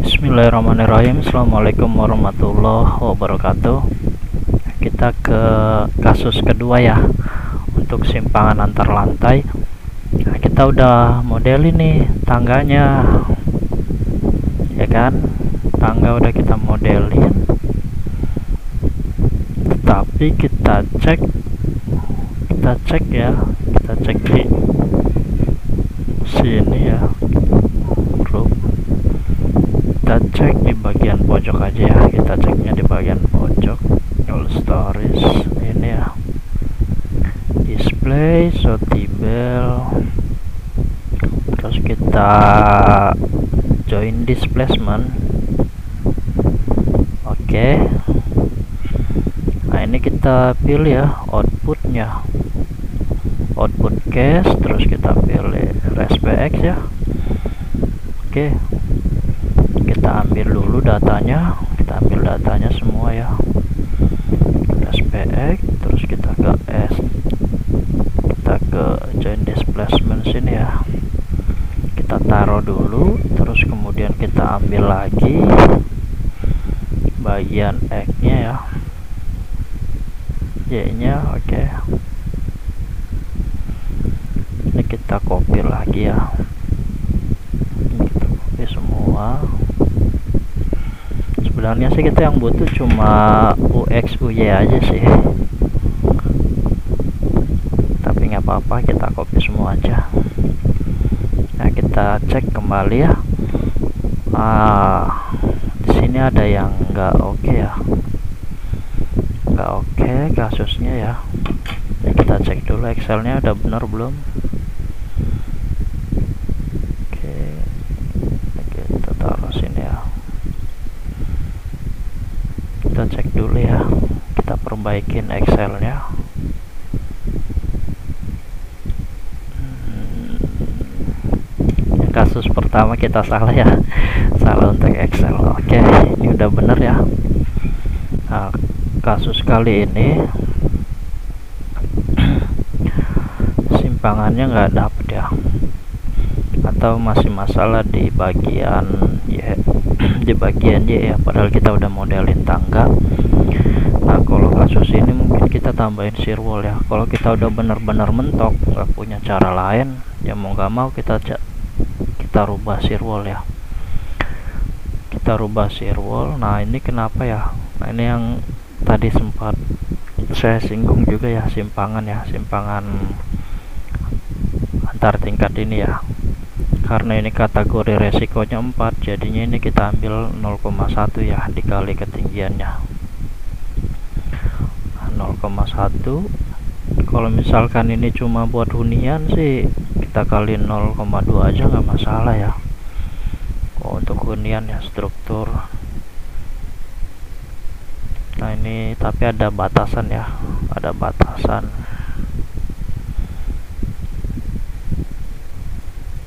Bismillahirrahmanirrahim. Assalamualaikum warahmatullahi wabarakatuh. Kita ke kasus kedua ya, untuk simpangan antar lantai. Nah, kita udah model ini tangganya, ya kan? Tangga udah kita modelin, tetapi kita cek ya, kita cek di sini ya, grup. Kita cek di bagian pojok aja ya, kita ceknya di bagian pojok. All stories ini ya, display Sotibel, terus kita join displacement. Oke. Nah, ini kita pilih ya outputnya, output case, terus kita pilih ResPX ya. Oke, kita ambil dulu datanya, semua ya, SPX, terus kita ke join displacement sini ya, kita taruh dulu, terus kemudian kita ambil lagi bagian X nya ya, Y nya. Oke, ini kita copy lagi ya, ini kita copy semua. Sebenarnya sih kita yang butuh cuma UX UY aja sih, tapi nggak apa-apa, kita copy semua aja. Nah, kita cek kembali ya. Di sini ada yang nggak oke ya, nggak oke kasusnya ya. Ini kita cek dulu Excelnya udah benar belum. Oke, kita taruh sini ya, kita cek dulu ya, kita perbaikin Excelnya. Kasus pertama kita salah ya, salah untuk Excel. Oke, ini udah bener ya. Nah, kasus kali ini simpangannya nggak dapet ya, atau masih masalah di bagian Y, di bagian Y ya, padahal kita udah modelin tangga. Nah, kalau kasus ini mungkin kita tambahin shear wall ya. Kalau kita udah bener-bener mentok, nggak punya cara lain ya, mau nggak mau kita rubah shear wall ya, kita rubah shear wall. Nah, ini kenapa ya? Nah, ini yang tadi sempat saya singgung juga ya, simpangan antar tingkat ini ya, karena ini kategori resikonya 4, jadinya ini kita ambil 0,1 ya, dikali ketinggiannya 0,1. Kalau misalkan ini cuma buat hunian sih kita kali 0,2 aja nggak masalah ya. Untuk hunian ya, struktur. Nah, ini tapi ada batasan ya, ada batasan.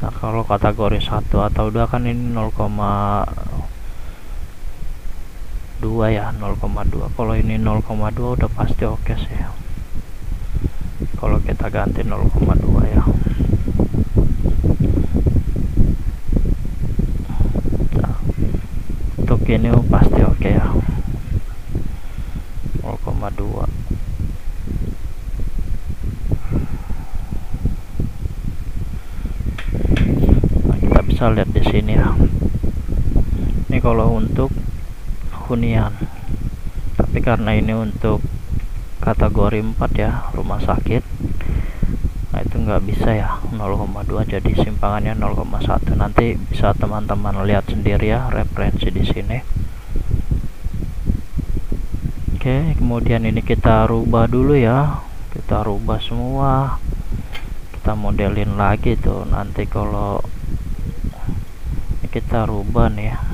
Nah, kalau kategori 1 atau 2 kan ini 0,2 ya, 0,2. Kalau ini 0,2 udah pasti oke sih. Kalau kita ganti 0,2 ya. Nah, untuk ini pasti oke ya, 0,2. Nah, kita bisa lihat di sini ya. Ini kalau untuk hunian, tapi karena ini untuk kategori 4 ya, rumah sakit, nah itu nggak bisa ya 0,2, jadi simpangannya 0,1. Nanti bisa teman-teman lihat sendiri ya, referensi di sini. Oke, kemudian ini kita rubah dulu ya, kita rubah semua, kita modelin lagi tuh. Nanti kalau kita rubah nih ya,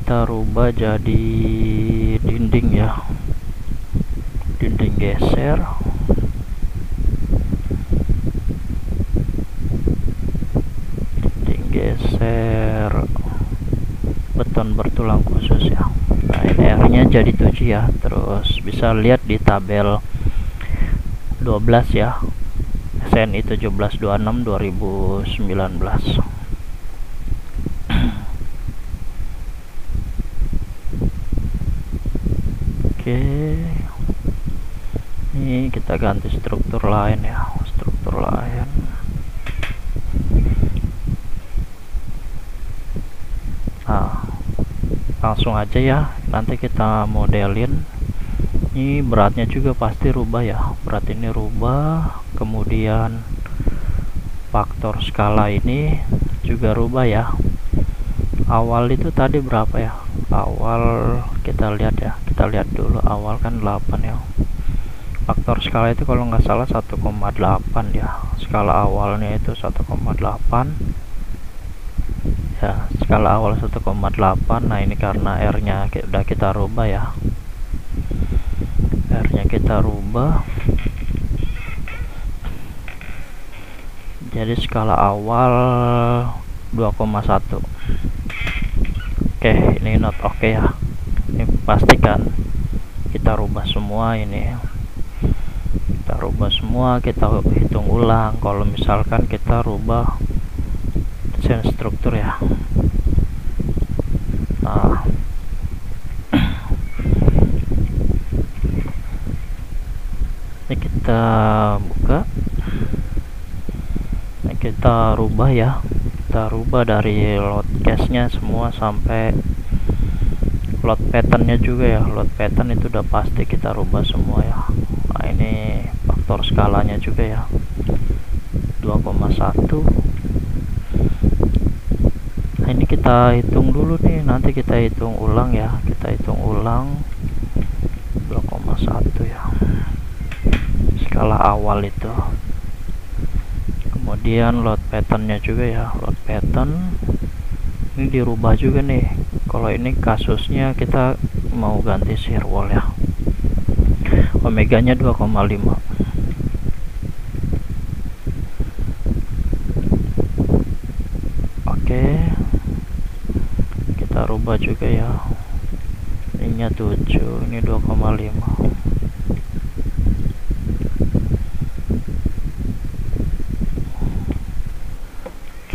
kita rubah jadi dinding ya, dinding geser, beton bertulang khusus ya. Nah, ini R nya jadi 7 ya. Terus bisa lihat di tabel 12 ya, SNI 1726 2019. Oke, ini kita ganti struktur lain ya, struktur lain. Nah, langsung aja ya, nanti kita modelin. Ini beratnya juga pasti rubah ya, berat ini rubah, kemudian faktor skala ini juga rubah ya. Awal itu tadi berapa ya? Awal kita lihat ya, kita lihat dulu, awal kan 8 ya. Faktor skala itu kalau nggak salah 1,8 ya, skala awalnya itu 1,8 ya, skala awal 1,8. Nah ini karena R nya udah kita rubah ya, R nya kita rubah, jadi skala awal 2,1. Oke, ini not oke ya, ini pastikan kita rubah semua, ini kita rubah semua, kita hitung ulang kalau misalkan kita rubah desain struktur ya. Nah, ini kita buka, ini kita rubah ya, kita rubah dari load cache nya semua sampai load pattern nya juga ya, load pattern itu udah pasti kita rubah semua ya. Nah ini faktor skalanya juga ya, 2,1. Nah ini kita hitung dulu nih, nanti kita hitung ulang ya, kita hitung ulang 2,1 ya, skala awal itu. Kemudian load patternnya juga ya, load pattern ini dirubah juga nih. Kalau ini kasusnya kita mau ganti shear wall ya, omeganya 2,5. Oke, kita rubah juga ya, ininya 7, ini 2,5.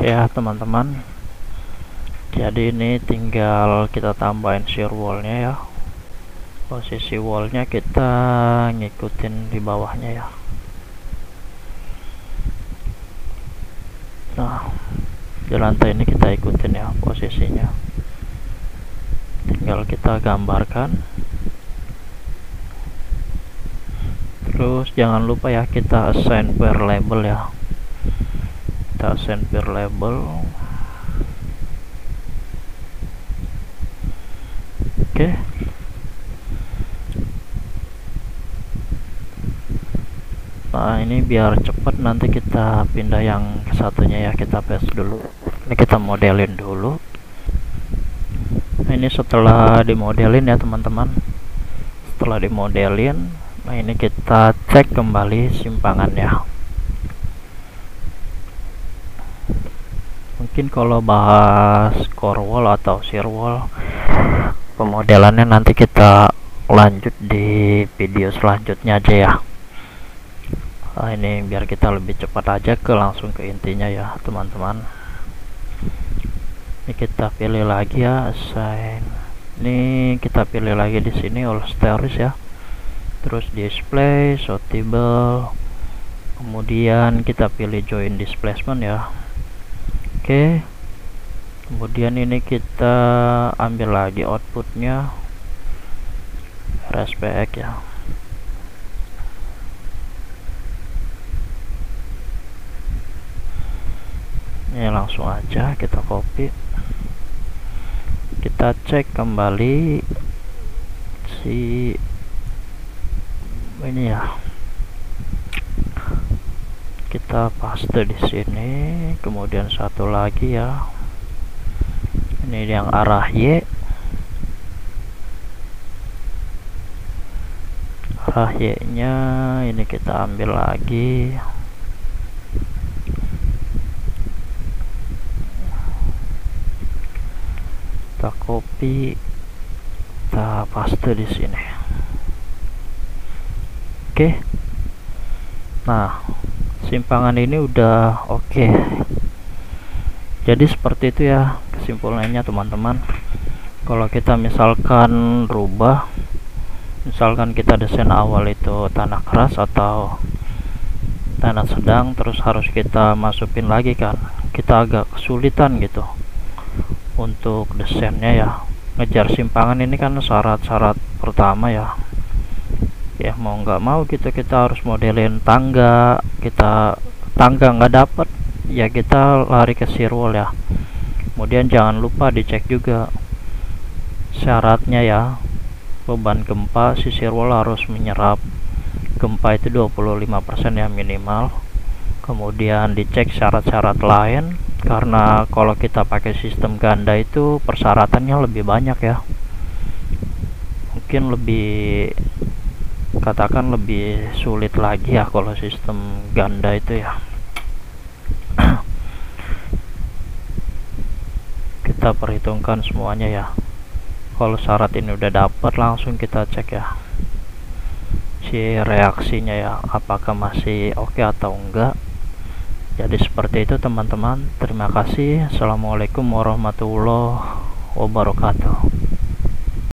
ya teman-teman, jadi ini tinggal kita tambahin shear wallnya ya, posisi wallnya kita ngikutin di bawahnya ya. Nah di lantai ini kita ikutin ya posisinya, tinggal kita gambarkan. Terus jangan lupa ya, kita assign per label ya, kita assign per label. Oke, nah ini biar cepat, nanti kita pindah yang satunya ya, kita paste dulu. Ini kita modelin dulu. Nah ini setelah dimodelin ya teman-teman, setelah dimodelin, nah ini kita cek kembali simpangannya. Mungkin kalau bahas core wall atau shear wall pemodelannya nanti kita lanjut di video selanjutnya aja ya. Nah, ini biar kita lebih cepat aja langsung ke intinya ya teman-teman. Ini kita pilih lagi ya, assign. Ini kita pilih lagi di sini all stars ya. Terus display, sortable. Kemudian kita pilih join displacement ya. Oke. Kemudian ini kita ambil lagi outputnya RSPX ya. Ini langsung aja kita copy, kita cek kembali si ini ya, kita paste di sini. Kemudian satu lagi ya, ini yang arah Y, arah Y nya ini kita ambil lagi, kita copy, kita paste di sini. Oke, nah simpangan ini udah oke. Jadi seperti itu ya kesimpulannya teman-teman. Kalau kita misalkan rubah Misalkan kita desain awal itu tanah keras atau tanah sedang, terus harus kita masukin lagi kan, kita agak kesulitan gitu untuk desainnya ya. Ngejar simpangan ini kan syarat-syarat pertama ya. Ya mau nggak mau kita harus modelin tangga. Kita tangga nggak dapet ya, kita lari ke shear ya. Kemudian jangan lupa dicek juga syaratnya ya, beban gempa si shear harus menyerap gempa itu 25% ya minimal. Kemudian dicek syarat-syarat lain, karena kalau kita pakai sistem ganda itu persyaratannya lebih banyak ya, mungkin lebih, katakan lebih sulit lagi ya kalau sistem ganda itu ya. Kita perhitungkan semuanya ya. Kalau syarat ini udah dapat, langsung kita cek ya si reaksinya ya, apakah masih oke atau enggak. Jadi seperti itu teman-teman. Terima kasih. Assalamualaikum warahmatullahi wabarakatuh.